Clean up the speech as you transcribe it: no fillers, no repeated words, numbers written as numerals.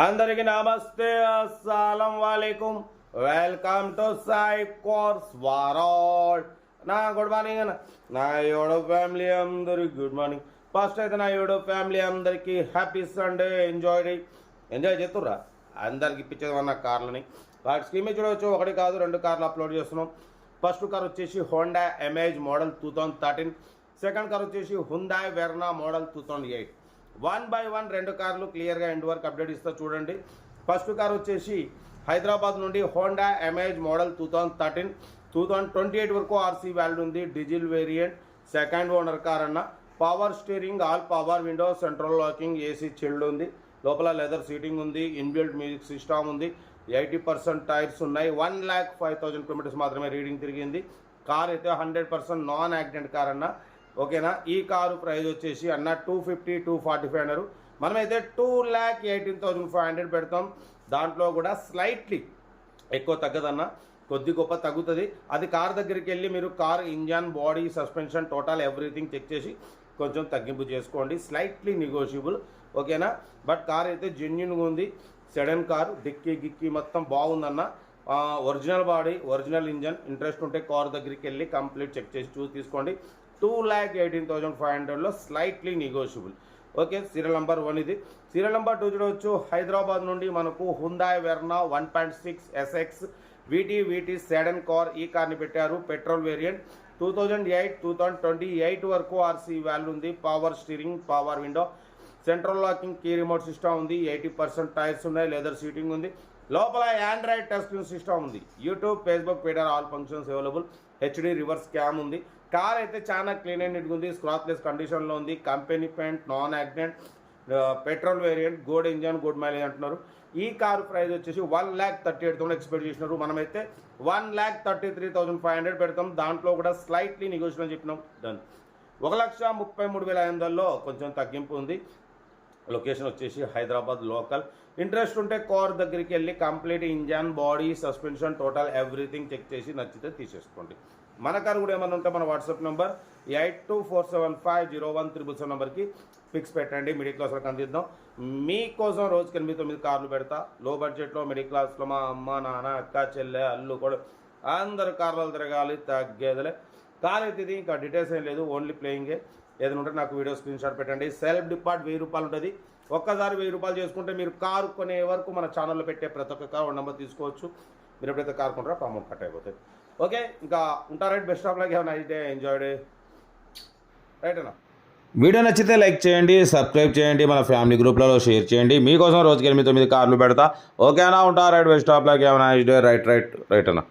అందరికి నమస్తే, అస్సలం వాలేకుం. Welcome to Sai cars world. నా గుడ్ మార్నింగ్ నా యూట్యూబ్ ఫ్యామిలీ అందరికి గుడ్ మార్నింగ్. ఫస్ట్ అయితే నా యూట్యూబ్ ఫ్యామిలీ అందరికీ హ్యాపీ సండే. ఎంజాయ్ చేస్తుర్రా? అందరికి ఇప్పించేదన్న కార్లని వాటి స్క్రీన్ చూడవచ్చు. ఒకటి కాదు, 2 కార్లు అప్లోడ్ చేస్తున్నాం. ఫస్ట్ కార్ వచ్చేసి Honda Amaze model 2013. Second car వచ్చేసి హుందాయ్ వెర్నా మోడల్ 2008. 1 by 1 2 కార్లు క్లియర్గా ఎండ్ వరకు అప్డేట్ ఇస్తా చూడండి. ఫస్ట్ కార్ వచ్చేసి హైదరాబాద్ నుండి హోండా ఎమేజ్ మోడల్ 2013. 2028 వరకు ఆర్సీ వాల్యూ ఉంది. Diesel variant, second owner car అన్న. Power steering, all power window, central locking, AC chilled ఉంది. లోపల లెదర్ సీటింగ్ ఉంది. ఇన్బిల్ట్ మ్యూజిక్ సిస్టమ్ ఉంది. 80% టైర్స్ ఉన్నాయి. 1,05,000 కిలోమీటర్స్ మాత్రమే రీడింగ్ తిరిగింది. కార్ అయితే 100% నాన్ యాక్సిడెంట్ కార్ అన్న. ఓకేనా? ఈ కారు ప్రైస్ వచ్చేసి అన్న 250, 245 అన్నారు. మనమైతే 2,18,500 పెడతాం. దాంట్లో కూడా స్లైట్లీ ఎక్కువ తగ్గదన్న, కొద్ది గొప్ప తగ్గుతుంది. అది కార్ దగ్గరికి వెళ్ళి మీరు car engine, body, suspension, total everything check చేసి కొంచెం తగ్గింపు చేసుకోండి. Slightly negotiable. ఓకేనా? బట్ కార్ అయితే జెన్యున్గా ఉంది. సెడన్ కారు, డిక్కీ గిక్కీ మొత్తం బాగుందన్న. Original body, original engine. Interest ఉంటే కార్ దగ్గరికి వెళ్ళి కంప్లీట్ చెక్ చేసి చూసి తీసుకోండి. 2,18,500లో slightly negotiable. Okay, serial number 1 ఇది. సీరియల్ నెంబర్ 2 చూడవచ్చు. హైదరాబాద్ నుండి మనకు Hyundai Verna 1.6 SX VT sedan car. ఈ కార్ని పెట్టారు. Petrol variant. 2008, 2028 వరకు ఆర్సీ వాల్యూ ఉంది. Power steering, power window, central locking, key remote system ఉంది. 80% టైర్స్ ఉన్నాయి. లెదర్ సీటింగ్ ఉంది. లోపల ఆండ్రాయిడ్ టచ్ స్క్రీన్ సిస్టమ్ ఉంది. YouTube, Facebook, Twitter all functions available. HD reverse cam ఉంది. కార్ అయితే చాలా క్లీన్ అండ్ నీట్గా ఉంది. స్క్రాచ్లెస్ కండిషన్లో ఉంది. Company paint, non accident, petrol variant, good engine, good mileage అంటున్నారు. ఈ కారు ప్రైస్ వచ్చేసి 1,38,000 ఎక్స్పెక్ట్ చేసినారు. మనమైతే 1,33,500 పెడతాం. దాంట్లో కూడా స్లైట్లీ నెగోషియబుల్ చెప్పినాం. డన్. 1,33,500లో కొంచెం తగ్గింపు ఉంది. లొకేషన్ వచ్చేసి హైదరాబాద్ లోకల్. ఇంట్రెస్ట్ ఉంటే కార్ దగ్గరికి వెళ్ళి complete engine, body, suspension, total everything check చేసి నచ్చితే తీసేసుకోండి. మన కారు కూడా ఏమన్నా ఉంటే మన వాట్సాప్ నెంబర్ 8247501377 నెంబర్కి ఫిక్స్ పెట్టండి. మిడిల్ క్లాస్ వాళ్ళకి అందిద్దాం. మీకోసం రోజుకి 8-9 కార్లు పెడతా. లో బడ్జెట్లో, మిడిల్ క్లాస్లో మా అమ్మ, నాన్న, అక్క, చెల్లె, అల్లు కూడా అందరు కార్లు తిరగాలి, తగ్గేదలే. కార్ అయితే ఇది ఇంకా డీటెయిల్స్ ఏం లేదు, ఓన్లీ ప్లేయింగే. ఏదైనా ఉంటే నాకు వీడియో స్క్రీన్ షాట్ పెట్టండి. సెల్ఫ్ డిపార్ట్ 1,000 రూపాయలు ఉంటుంది. ఒక్కసారి 1,000 రూపాయలు చేసుకుంటే మీరు కారు కొనే వరకు మన ఛానల్లో పెట్టే ప్రతి ఒక్క కార్ నెంబర్ తీసుకోవచ్చు. మీరు ఎప్పుడైతే కార్ కొంటారో అమౌంట్ కట్ అయిపోతుంది. ఓకే, ఇంకా ఉంటారు. Right, best of luck, have nice day, enjoy day. Right అన్న. వీడియో నచ్చితే లైక్ చేయండి, సబ్స్క్రైబ్ చేయండి, మన ఫ్యామిలీ గ్రూప్లలో షేర్ చేయండి. మీకోసం రోజుకి 8-9 కార్లు పెడతా. ఓకేనా? ఉంటారు. Right, best of luck, have nice day. Right అన్న.